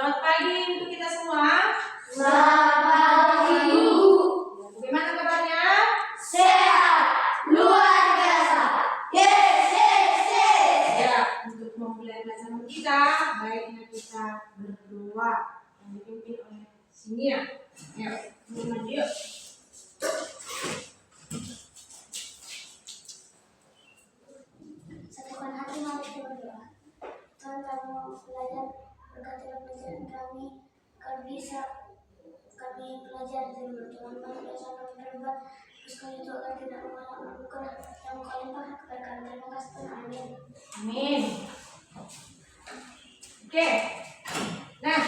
Selamat pagi untuk kita semua. Selamat pagi, Bu. Bagaimana kabarnya? Sehat, luar biasa. Yes. Ya, untuk memulai pelajaran kita, baiknya kita berdoa yang dipimpin oleh Sinia. Ya, mulai yuk. Satukan hati, mari kita berdoa. Tuhan, kami mau belajar, berkatilah pelajaran kami, agar bisa kami pelajari dulu. Tuhan, kami dosa kami berbuat, terus kami itu agar tidak mengalami anugerah yang Kau limpahkan kepada kami. Terima kasih Tuhan, amin. Amin. Oke. Nah,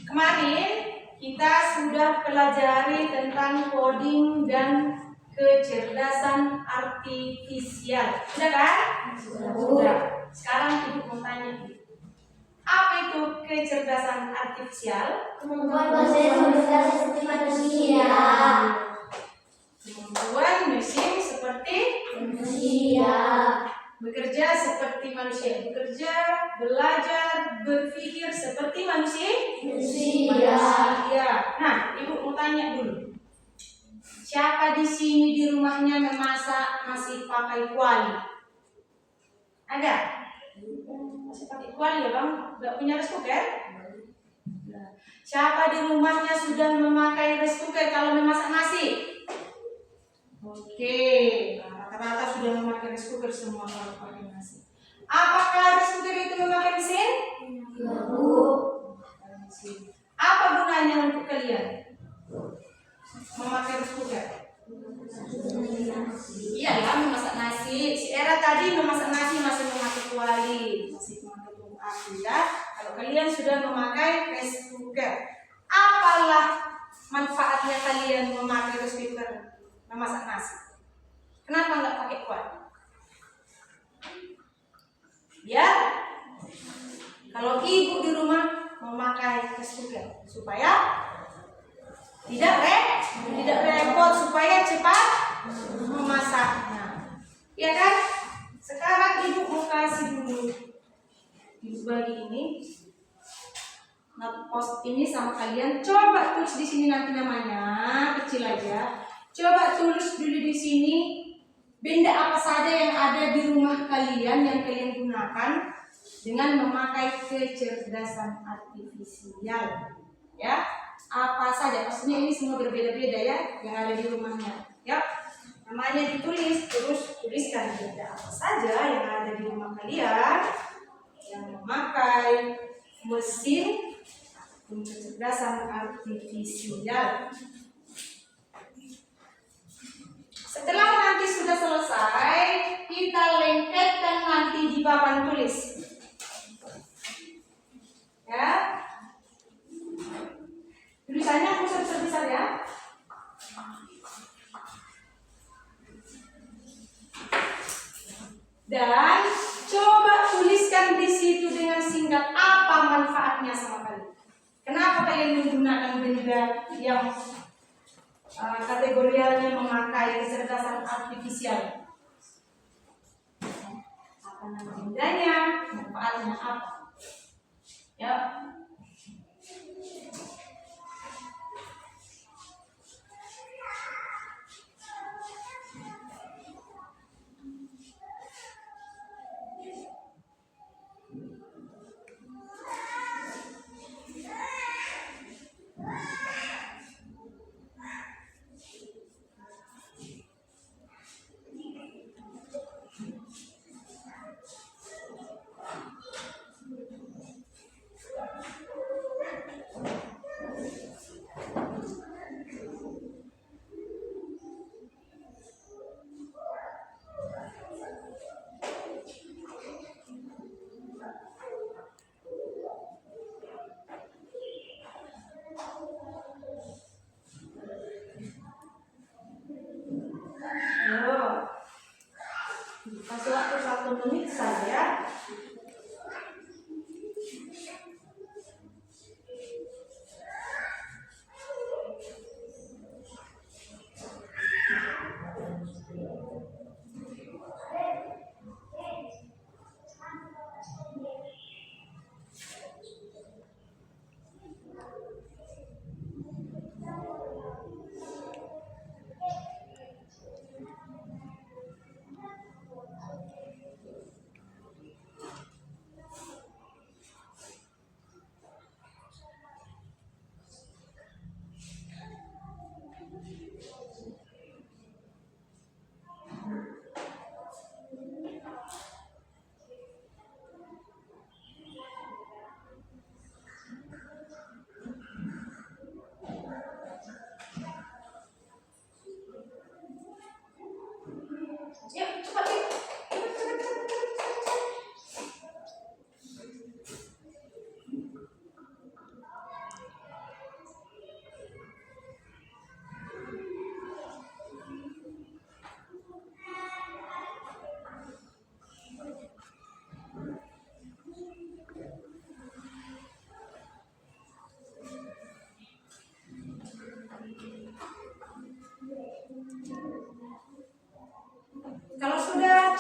kemarin kita sudah pelajari tentang coding dan kecerdasan artifisial. Sudah kan? Sudah. Sekarang Ibu mau tanya, apa itu kecerdasan artifisial? Kemampuan manusia bekerja seperti manusia. Kemampuan mesin seperti Manusia. bekerja seperti manusia. Bekerja, belajar, berpikir seperti manusia. Nah, Ibu mau tanya dulu. Siapa di sini di rumahnya memasak masih pakai kuali? Ada? Masih pakai kuali ya Bang? Gak punya rice cooker? Siapa di rumahnya sudah memakai rice cooker kalau memasak nasi? Oke, rata-rata sudah memakai rice cooker semua kalau pakai nasi. Apakah rice cooker itu memakai mesin? Apa gunanya untuk kalian memakai rice cooker? Iya ya, memasak nasi. Si Era tadi memasak nasi masih memakai kuali, masih memakai tungku api ya. Kalau kalian sudah memakai rice cooker, apalah manfaatnya kalian memakai rice cooker memasak nasi? Kenapa nggak pakai kuali? Ya, kalau ibu di rumah memakai rice cooker supaya tidak repot, supaya cepat memasaknya. Ya kan? Sekarang ibu mau kasih dulu ibu bagi ini, post ini sama kalian. Coba tulis di sini nanti namanya kecil aja. Coba tulis dulu di sini benda apa saja yang ada di rumah kalian yang kalian gunakan dengan memakai kecerdasan artifisial. Ya, apa saja? Maksudnya ini semua berbeda-beda ya yang ada di rumahnya. Ya, namanya ditulis, terus tuliskan benda apa saja yang ada di rumah kalian yang memakai mesin kecerdasan artifisial. Setelah nanti sudah selesai, kita lengketkan nanti di papan tulis. Ya. Tulisannya besar-besar ya. Dan coba tuliskan di situ dengan singkat apa manfaatnya sama kalian. Kenapa kalian menggunakan benda yang kategorialnya memakai kecerdasan artifisial? Apa nama bendanya? Manfaatnya apa? Ya.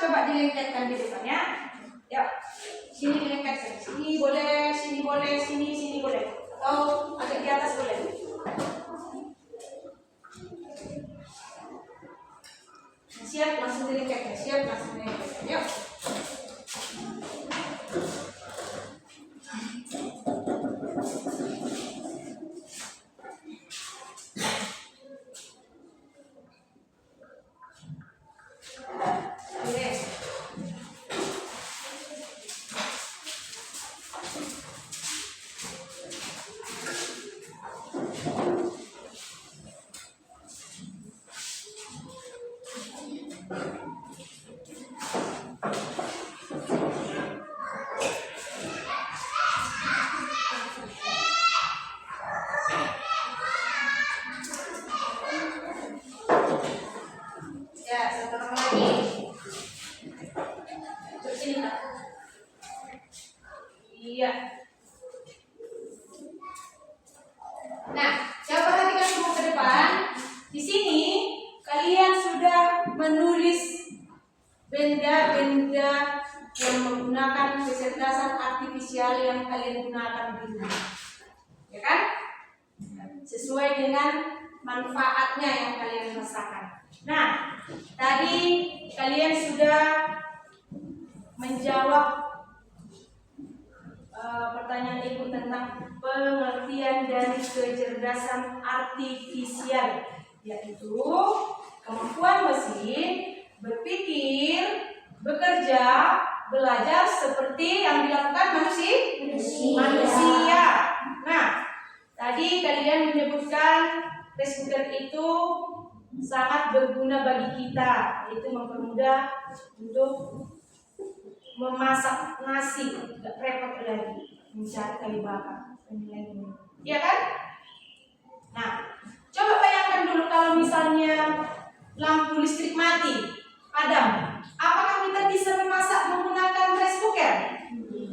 coba dilengketkan di depannya. Ya, sini dilengketkan. Sini boleh, sini boleh. Atau agak di atas boleh. Siap, langsung dilengketkan. Siap, langsung dilengketkan. Yuk. Ya, satu orang lagi. Terus sini Kak. Iya. Nah, coba perhatikan semua ke depan. Di sini kalian sudah menulis benda-benda yang menggunakan kecerdasan artifisial yang kalian gunakan di rumah. Ya kan? Sesuai dengan manfaatnya yang kalian rasakan. Nah, tadi kalian sudah menjawab pertanyaan ibu tentang pengertian dari kecerdasan artifisial, yaitu kemampuan mesin berpikir, bekerja, belajar seperti yang dilakukan manusia. Nah, tadi kalian menyebutkan rice cooker itu sangat berguna bagi kita, yaitu mempermudah untuk memasak nasi, tidak repot lagi mencari kayu bakar dan lain-lain. Iya kan? Nah, coba bayangkan dulu kalau misalnya lampu listrik mati, padam, apakah kita bisa memasak menggunakan rice cooker?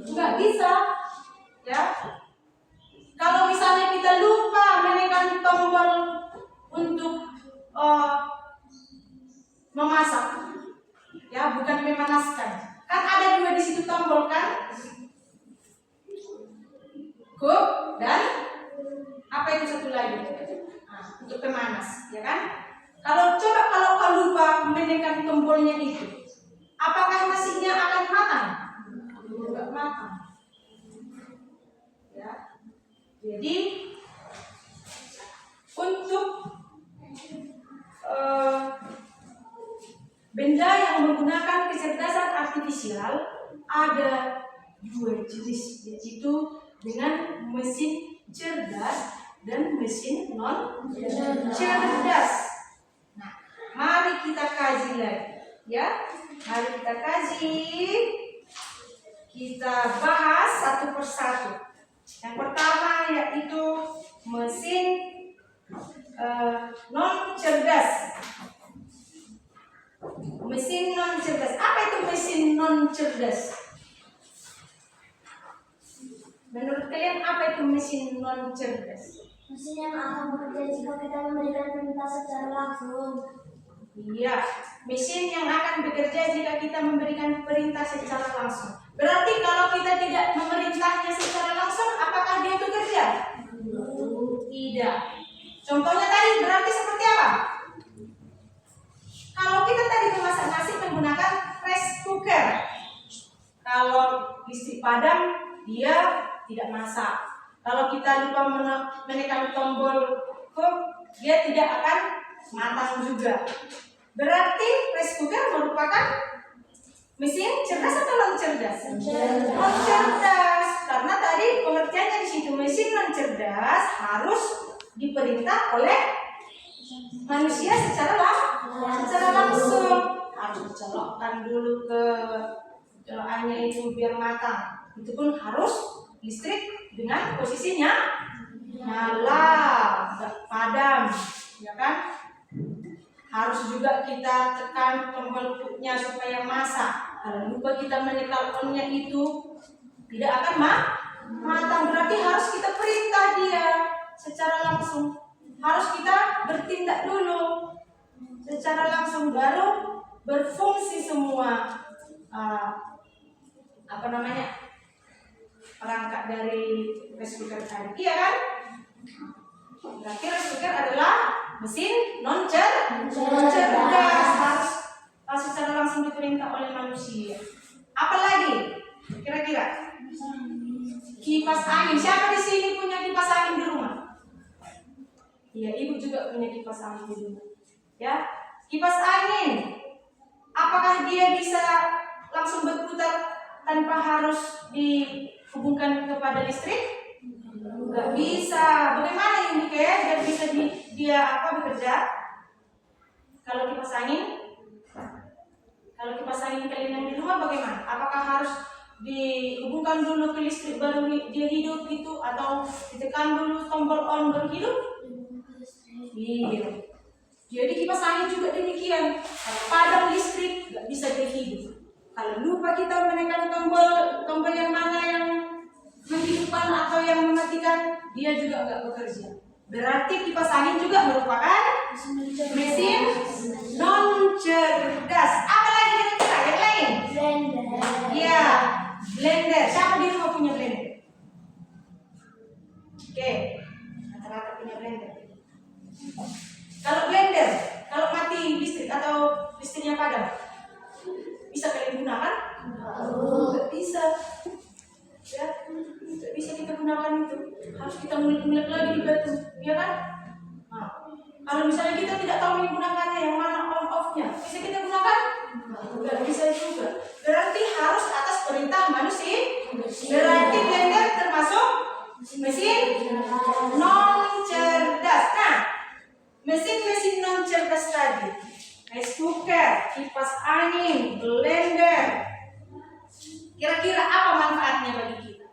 Enggak bisa, ya. Kalau misalnya kita lupa menekan tombol untuk memasak, ya, bukan memanaskan. Kan ada dua di situ tombol kan? Cook dan apa itu satu lagi? Nah, untuk pemanas, ya kan? Kalau kau lupa menekan tombolnya itu, apakah nasinya akan matang? Tidak matang. Ya. Jadi untuk benda yang menggunakan kecerdasan artifisial ada dua jenis, yaitu dengan mesin cerdas dan mesin non cerdas. Nah, mari kita kaji lagi, ya. Mari kita kaji, kita bahas satu persatu. Yang pertama yaitu mesin non cerdas. Mesin non cerdas. Apa itu mesin non cerdas? Menurut kalian apa itu mesin non cerdas? Mesin yang akan bekerja jika kita memberikan perintah secara langsung. Iya, mesin yang akan bekerja jika kita memberikan perintah secara langsung. Berarti kalau kita tidak memerintahnya secara langsung, apakah dia bekerja? Tidak. Contohnya tadi berarti seperti apa? Kalau kita tadi memasak nasi menggunakan rice cooker, kalau listrik padam, dia tidak masak. Kalau kita lupa menekan tombol cook, dia tidak akan matang juga. Berarti rice cooker merupakan mesin cerdas atau non cerdas? Non cerdas. Karena tadi pengertiannya di situ mesin non cerdas harus diperintah oleh manusia secara langsung. Harus dicolokkan dulu ke colokannya itu biar matang. Itu pun harus listrik dengan posisinya nyala, tidak padam, ya kan? Harus juga kita tekan tombol cooknya supaya masak. Kalau lupa kita menekan on-nya itu tidak akan matang. Berarti harus kita perintah dia secara langsung. Harus kita bertindak dulu secara langsung, baru berfungsi semua perangkat dari rice cooker tadi, iya kan? Berarti rice cooker adalah mesin non cerdas, harus secara langsung diperintah oleh manusia. Apalagi kira-kira? Kipas angin. Siapa di sini punya kipas angin di rumah? Iya, ibu juga punya kipas angin di rumah. Ya, kipas angin. Apakah dia bisa langsung berputar tanpa harus dihubungkan kepada listrik? Nggak bisa. Bagaimana ini biar bisa dia bekerja? Kalau kipas angin kalian yang di rumah bagaimana? Apakah harus dihubungkan dulu ke listrik baru dia hidup gitu, atau ditekan dulu tombol on baru hidup? Iya. Jadi kipas angin juga demikian. Kalau padam listrik nggak bisa dia hidup. Kalau lupa kita menekan tombol yang mana yang menghidupkan atau yang mematikan, dia juga nggak bekerja. Berarti kipas angin juga merupakan mesin non cerdas. Apalagi kira-kira yang lain? Blender. Iya, blender. Siapa di rumah punya blender? Oke, rata-rata punya blender. Kalau blender, kalau mati listrik atau listriknya padam, bisa kalian gunakan? Nggak bisa. Ya, nggak bisa kita gunakan itu. Harus kita ngulik-ngulik lagi di batu, ya kan? Nah, kalau misalnya kita tidak tahu menggunakannya, yang mana on off-nya, bisa kita gunakan? Nggak bisa juga. Berarti harus atas perintah manusia. Berarti blender termasuk mesin non cerdas. Nah, mesin-mesin non cerdas tadi, rice cooker, kipas angin, blender, kira-kira apa manfaatnya bagi kita?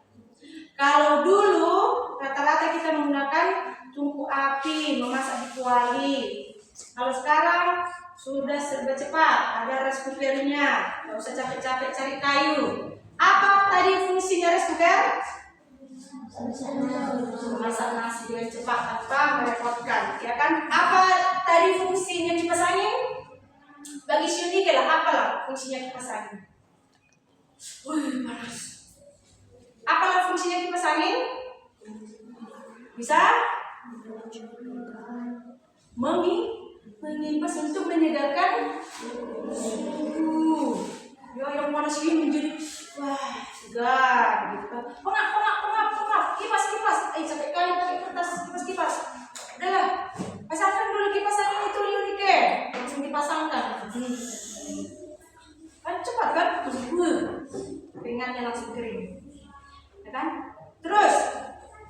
Kalau dulu rata-rata kita menggunakan tungku api, memasak di kuali. Kalau sekarang sudah serba cepat, ada rice cookernya, nggak usah capek-capek cari kayu. Apa tadi fungsinya rice cooker? Memasak nasi dengan cepat tanpa merepotkan, ya kan? Apa tadi fungsinya kipas angin? Bagi Syunika lah, apalah fungsinya kipas angin? Wih, panas. Apalah fungsinya kipas angin? Bisa mengipas untuk menyegarkan suhu. Ya, yang panas ini menjadi segar gitu kan. Pengap. Kipas. Sampai kali pakai kertas kipas. Udahlah, pasangkan dulu kipas angin itu Yunike. Langsung dipasangkan. Kan cepat kan? Keringatnya langsung kering. Ya kan? Terus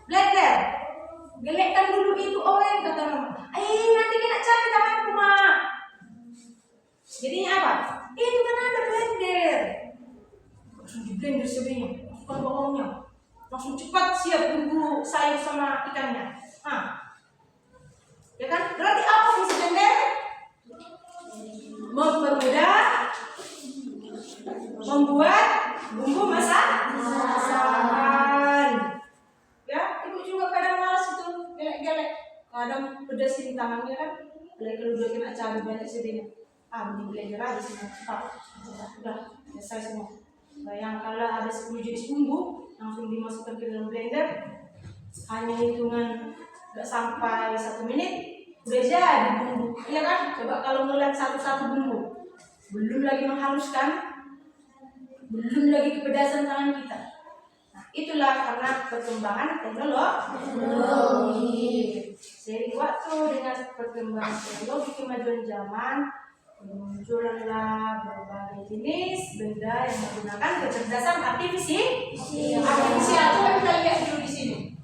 blender. Gelekkan dulu itu oren kata mama. Nanti kena capek tanganku, Mak. Jadinya apa? Itu kan ada blender. Langsung di blender sebenarnya. Masukkan bawangnya. Langsung cepat siap bumbu sayur sama ikannya. Ya kan? Berarti apa fungsi blender? Mempermudah membuat bumbu masakan. Ya, ibu juga kadang malas itu gelek-gelek. Kadang pedasin tangannya kan. Kalau udah kena cabai banyak sedihnya. Mending blender aja sih. Udah selesai semua. Bayangkanlah ada 10 jenis bumbu langsung dimasukkan ke dalam blender, hanya hitungan gak sampai 1 menit udah jadi bumbu, iya kan? Coba kalau ngeliat satu-satu bumbu, belum lagi menghaluskan, belum lagi kepedasan tangan kita. Nah, itulah karena perkembangan teknologi. Seiring waktu dengan perkembangan teknologi, kemajuan zaman, muncullah berbagai jenis benda yang menggunakan kecerdasan artifisial. Coba kita lihat dulu di sini.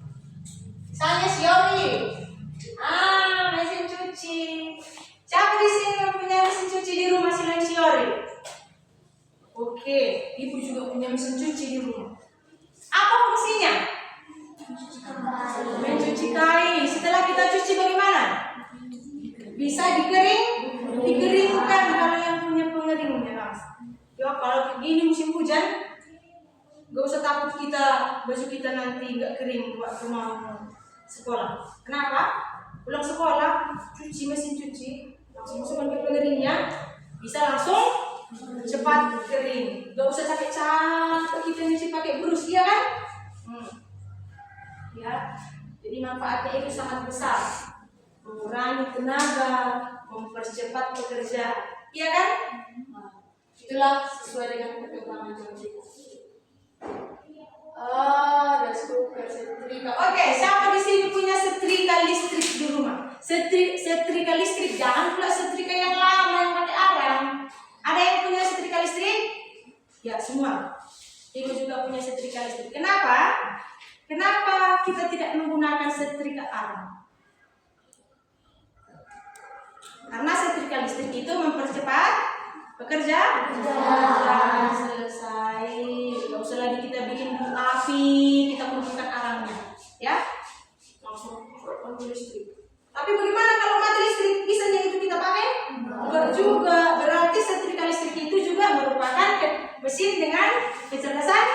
Misalnya Xiaomi. Mesin cuci. Siapa di sini yang punya mesin cuci di rumah selain Xiaomi? Oke, ibu juga punya mesin cuci di rumah. Apa fungsinya? Mencuci kain. Setelah kita cuci bagaimana? Bisa dikeringkan kalau yang punya pengeringnya langsung. Ya kalau begini musim hujan, gak usah takut baju kita nanti gak kering waktu mau sekolah. Kenapa? Pulang sekolah, cuci mesin cuci, langsung masukkan ke pengeringnya, bisa langsung cepat kering. Gak usah capek-capek kita nyuci pakai brus, iya kan? Ya, jadi manfaatnya itu sangat besar, mengurangi tenaga, mempercepat pekerjaan, iya kan? Itulah sesuai dengan perkembangan zaman. Rice cooker, setrika. Oke, siapa di sini punya setrika listrik di rumah? Setrika listrik, jangan pula setrika yang lama yang pakai arang. Ada yang punya setrika listrik? Ya, semua. Ibu juga punya setrika listrik. Kenapa? Kenapa kita tidak menggunakan setrika arang? Karena setrika listrik itu mempercepat pekerjaan. Selesai. Gak usah lagi kita bikin api, kita kumpulkan arangnya, ya. Langsung panggil listrik. Tapi bagaimana kalau mati listrik? Bisanya itu kita pakai? Enggak juga. Berarti setrika listrik itu juga merupakan mesin dengan kecerdasan.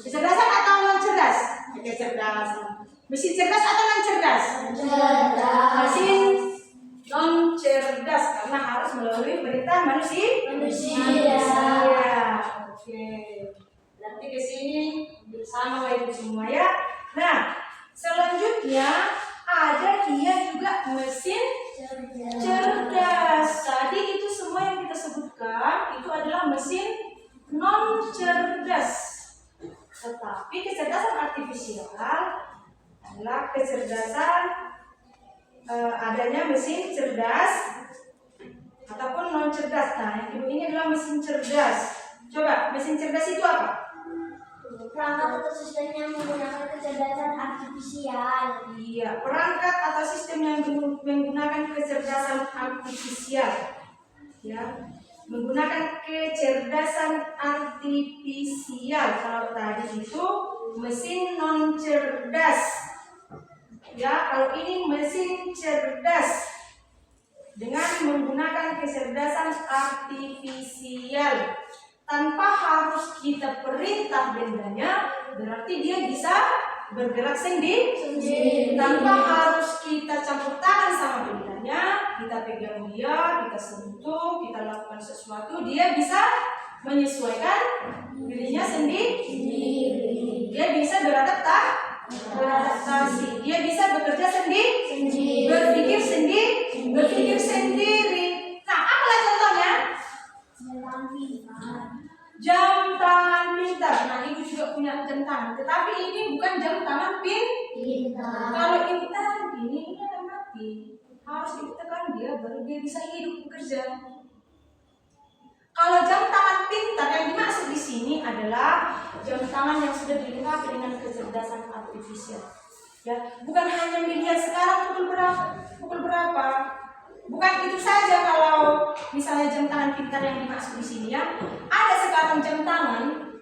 Kecerdasan atau non cerdas? Kecerdasan. Mesin cerdas atau non cerdas? Mesin non cerdas karena harus melalui perintah manusia. Oke. Nanti ke sini bersama ibu semua ya. Nah, selanjutnya ada dia juga mesin cerdas. Tadi itu semua yang kita sebutkan itu adalah mesin non cerdas. Tetapi kecerdasan artifisial adalah kecerdasan adanya mesin cerdas ataupun non cerdas. Nah, yang kedua ini adalah mesin cerdas. Coba, mesin cerdas itu apa? Perangkat atau sistem yang menggunakan kecerdasan artifisial. Iya, perangkat atau sistem yang menggunakan kecerdasan artifisial. Ya, menggunakan kecerdasan artifisial. Kalau tadi itu mesin non cerdas. Ya, kalau ini mesin cerdas dengan menggunakan kecerdasan artifisial tanpa harus kita perintah bendanya, berarti dia bisa bergerak sendiri. Tanpa harus kita campur tangan sama bendanya, kita pegang dia, kita sentuh, kita lakukan sesuatu, dia bisa menyesuaikan dirinya sendiri. Dia bisa beradaptasi, dia bisa bekerja sendiri, berpikir sendiri. Nah, apalah contohnya? Jam tangan pintar. Nah, ibu juga punya jam tangan, tetapi ini bukan jam tangan pintar. Kalau ini tadi, ini akan mati. Harus ditekan dia baru dia bisa hidup bekerja. Kalau jam tangan pintar yang dimaksud di sini adalah jam tangan yang sudah dilengkapi dengan kecerdasan artifisial. Ya, bukan hanya melihat sekarang pukul berapa. Bukan itu saja kalau misalnya jam tangan pintar yang dimaksud di sini ya. Ada sekarang jam tangan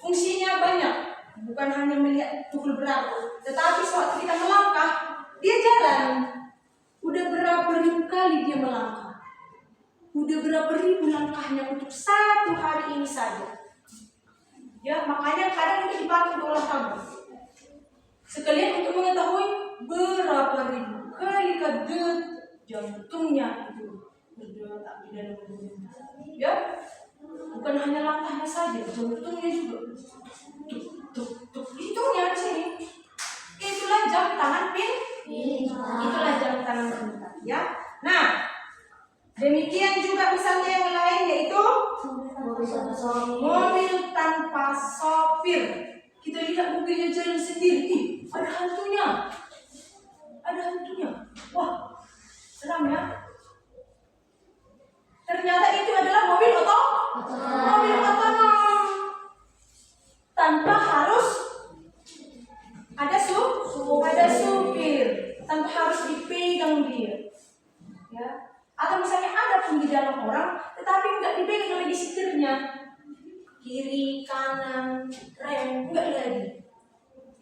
fungsinya banyak. Bukan hanya melihat pukul berapa, tetapi sewaktu kita melangkah, dia jalan. Udah berapa ribu kali dia melangkah. Udah berapa ribu langkahnya untuk satu hari ini saja. Ya, makanya kadang itu dipakai untuk olahraga. Sekalian untuk mengetahui berapa ribu kali jantungnya itu berdetak di dalam tubuhnya. Ya, bukan hanya langkahnya saja, jantungnya juga. Hitungnya di sini. Itulah jam tangan Itulah jam tangan pintar. Ya. Nah, demikian juga misalnya yang lain yaitu mobil tanpa sopir. Kita lihat mobilnya jalan sendiri. Ada hantunya. Wah, seram ya. Ternyata itu adalah mobil otonom. Tanpa harus ada supir, tanpa harus dipegang dia. Ya. Atau misalnya ada pun di dalam orang, tetapi enggak dipegang lagi setirnya. Kiri, kanan, rem, enggak lagi.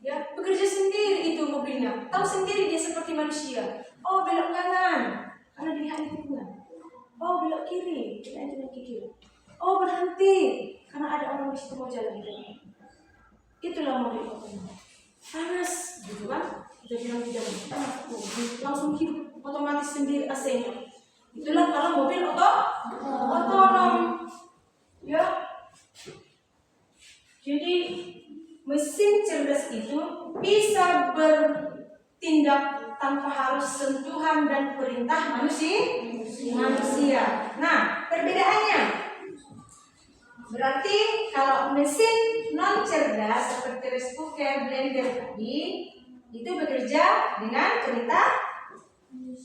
Ya, bekerja sendiri itu mobilnya. Tahu sendiri dia seperti manusia. Oh, belok kanan, karena dilihat di tikungan. Oh, belok kiri, kita jalan ke kiri. Oh, berhenti, karena ada orang di situ mau jalan. Itulah mobil otonom. Panas, gitu kan? Kita bilang di jalan, langsung hidup otomatis sendiri AC-nya. Itulah kalau mobil otonom. Ya. Jadi mesin cerdas itu bisa bertindak tanpa harus sentuhan dan perintah manusia. Nah, perbedaannya berarti kalau mesin non cerdas seperti rice cooker, blender tadi itu bekerja dengan perintah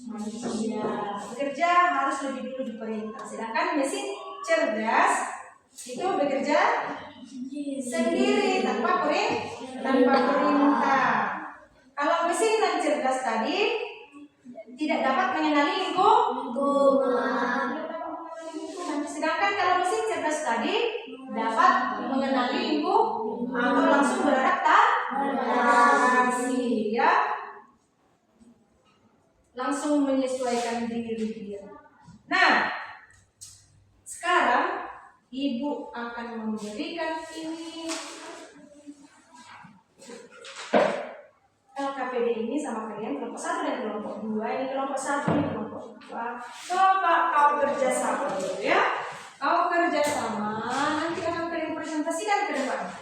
manusia. Bekerja harus lebih dulu diperintah. Sedangkan mesin cerdas itu bekerja sendiri tanpa perintah. Kalau mesin non cerdas tadi tidak dapat mengenali lingkungan. Sedangkan kalau mesin cerdas tadi dapat mengenali lingkungan atau langsung beradaptasi, ya, langsung menyesuaikan diri dia. Nah, sekarang Ibu akan memberikan ini LKPD ini sama kalian, kelompok 1 dan kelompok 2. Ini kelompok 1, ini kelompok 2. Coba kau kerjasama dulu, ya. Kau kerjasama, nanti akan kalian presentasikan ke depan,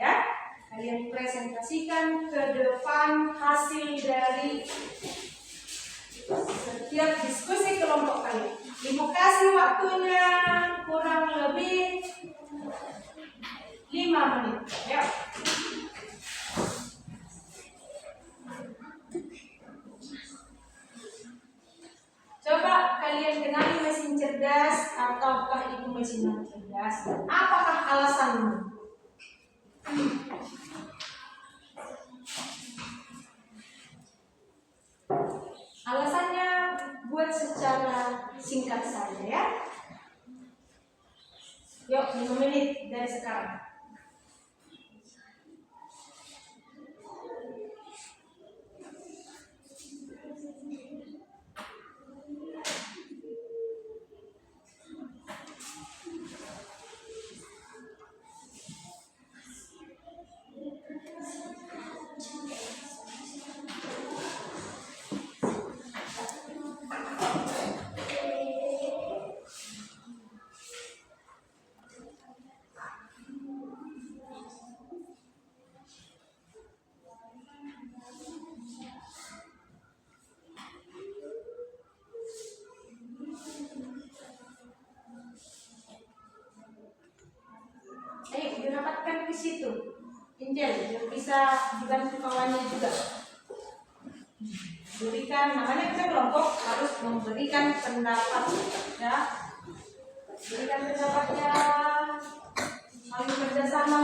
ya. Kalian presentasikan ke depan hasil dari setiap diskusi kelompok kalian. Ibu kasih waktunya kurang lebih 5 menit, ya. Coba kalian kenali mesin cerdas ataukah itu mesin non cerdas? Apakah alasanmu? Alasannya buat secara singkat saja, ya. Yuk, 5 menit dari sekarang. Ayo dirapatkan ke situ. Angel, yang bisa dibantu kawannya juga. Berikan, namanya kita kelompok harus memberikan pendapat, ya. Berikan pendapatnya, saling kerjasama.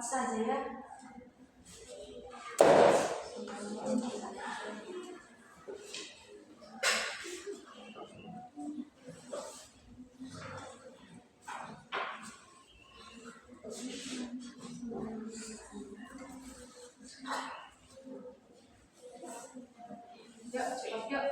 saja ya. Yuk, cepat yuk.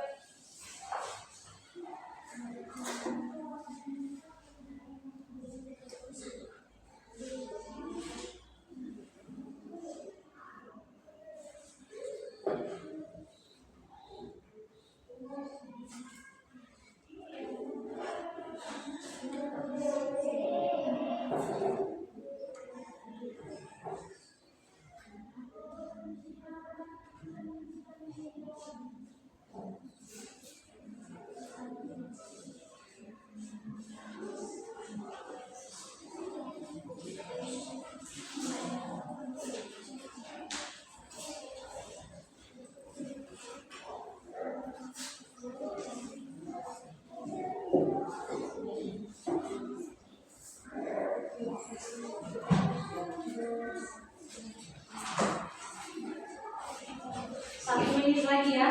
Satu menit lagi ya.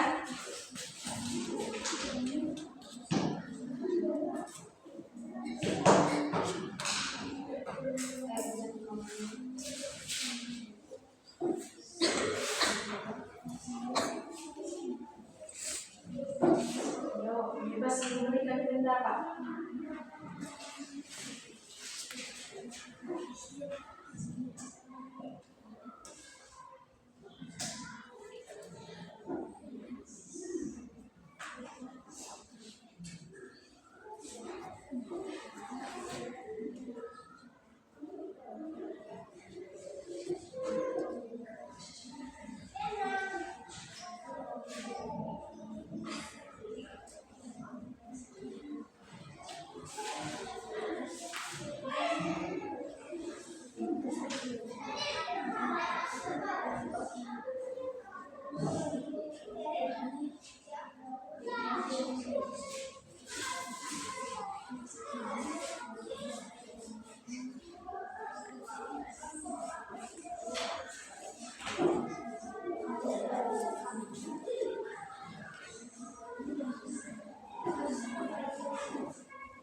Bebas memberikan pendapat.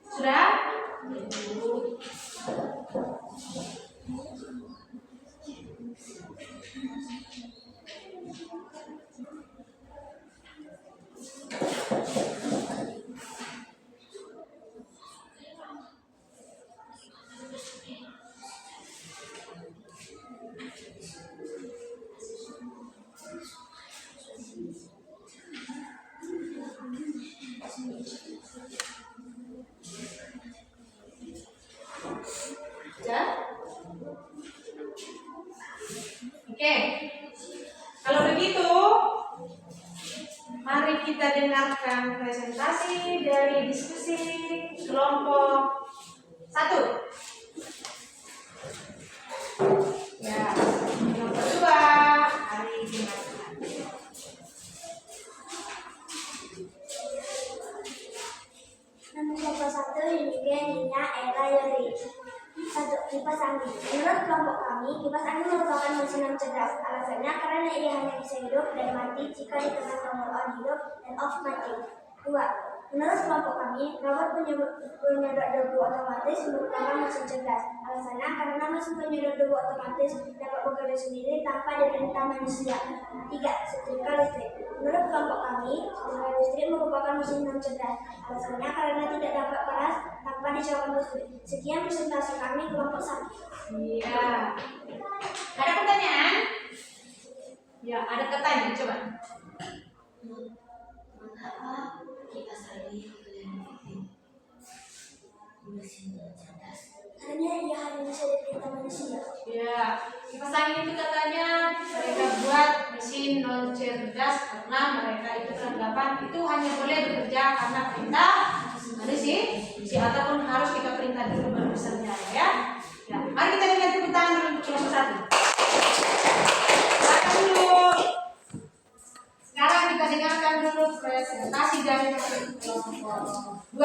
Sudah? Ya? Oke. Kalau begitu, mari kita dengarkan presentasi dari diskusi kelompok 1. Ya, kelompok 2, mari dengarkan. Nama kelompok 1 Yulian Nina Ella Yori. 1. Kipas angin. Menurut kelompok kami, kipas angin merupakan mesin yang cerdas. Alasannya karena ia hanya bisa hidup dan mati jika ditekan tombol on hidup dan off mati. 2. Menurut kelompok kami, robot penyedot debu otomatis merupakan mesin cerdas. Alasannya karena mesin penyedot debu otomatis dapat bekerja sendiri tanpa diperintah manusia. 3. Setrika listrik. Menurut kelompok kami, setrika listrik merupakan mesin yang cerdas. Alasannya karena tidak dapat panas tanpa dicolokkan listrik. Sekian presentasi kami kelompok 1. Iya. Ada pertanyaan? Ya, ada pertanyaan. Coba. Mengapa kipas angin kalian bikin mesin yang cerdas? Karena ia hanya bisa diperintah manusia. Ya, kipas angin itu katanya mereka buat mesin non cerdas karena mereka itu peranggapan itu hanya boleh bekerja karena perintah manusia ataupun harus kita perintah dulu baru bisa berjalan ya. Ya, mari kita lihat tepuk tangan dulu untuk kelompok 1. Silakan dulu. Sekarang kita dengarkan dulu presentasi dari kelompok 2.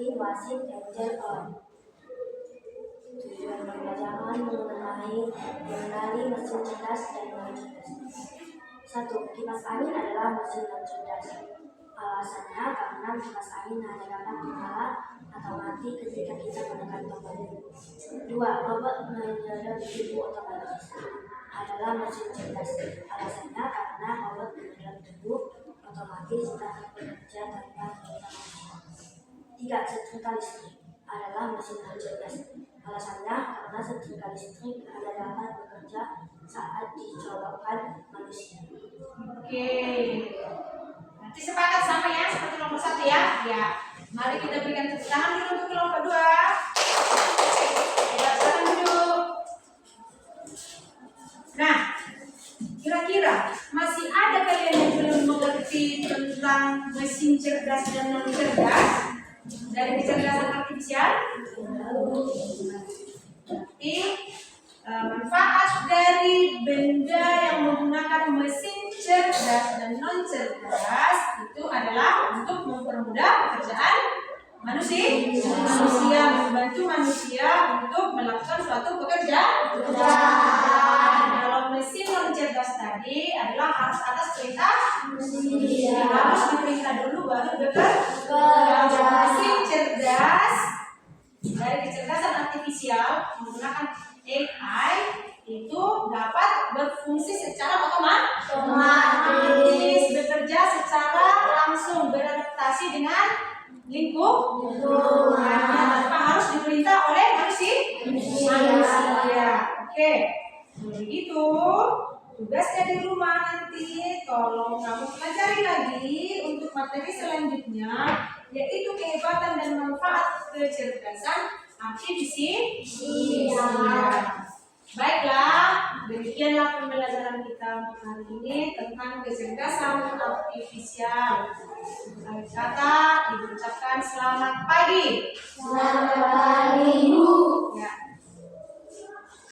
arti wasit angel on. Tujuan pembelajaran mengenali mesin cerdas dan non cerdas. 1. Kipas angin adalah mesin non cerdas. Alasannya karena kipas angin hanya dapat menyala atau mati ketika kita menekan tombolnya. 2. Robot menyedot tubuh otomatis adalah mesin cerdas. Alasannya karena robot menyedot tubuh otomatis dapat bekerja tanpa kita manusia. 3. Setrika listrik adalah mesin non cerdas. Alasannya karena setrika listrik hanya dapat bekerja saat dicolokkan manusia. Oke. Nanti sepakat sama ya seperti kelompok 1 ya. Ya. Mari kita berikan tepuk tangan dulu untuk kelompok 2. Silakan duduk. Nah, kira-kira masih ada kalian yang belum mengerti tentang mesin cerdas dan non cerdas dari kecerdasan artifisial? Tapi manfaat dari benda yang menggunakan mesin cerdas dan non cerdas itu adalah untuk mempermudah pekerjaan manusia, membantu manusia untuk melakukan suatu pekerjaan. Kalau mesin non cerdas tadi adalah harus atas perintah manusia, harus diperintah dulu baru bekerja. Mesin cerdas dari kecerdasan artifisial menggunakan AI itu dapat berfungsi secara otomatis, bekerja secara langsung, beradaptasi dengan lingkungannya tanpa harus diperintah oleh manusia. Oke, begitu. Tugasnya di rumah nanti tolong kamu pelajari lagi untuk materi selanjutnya, yaitu kehebatan dan manfaat kecerdasan artifisial. Baiklah, demikianlah pembelajaran kita untuk hari ini tentang kecerdasan artifisial. Akhir kata, ibu ucapkan selamat pagi. Selamat pagi, Bu. Ya.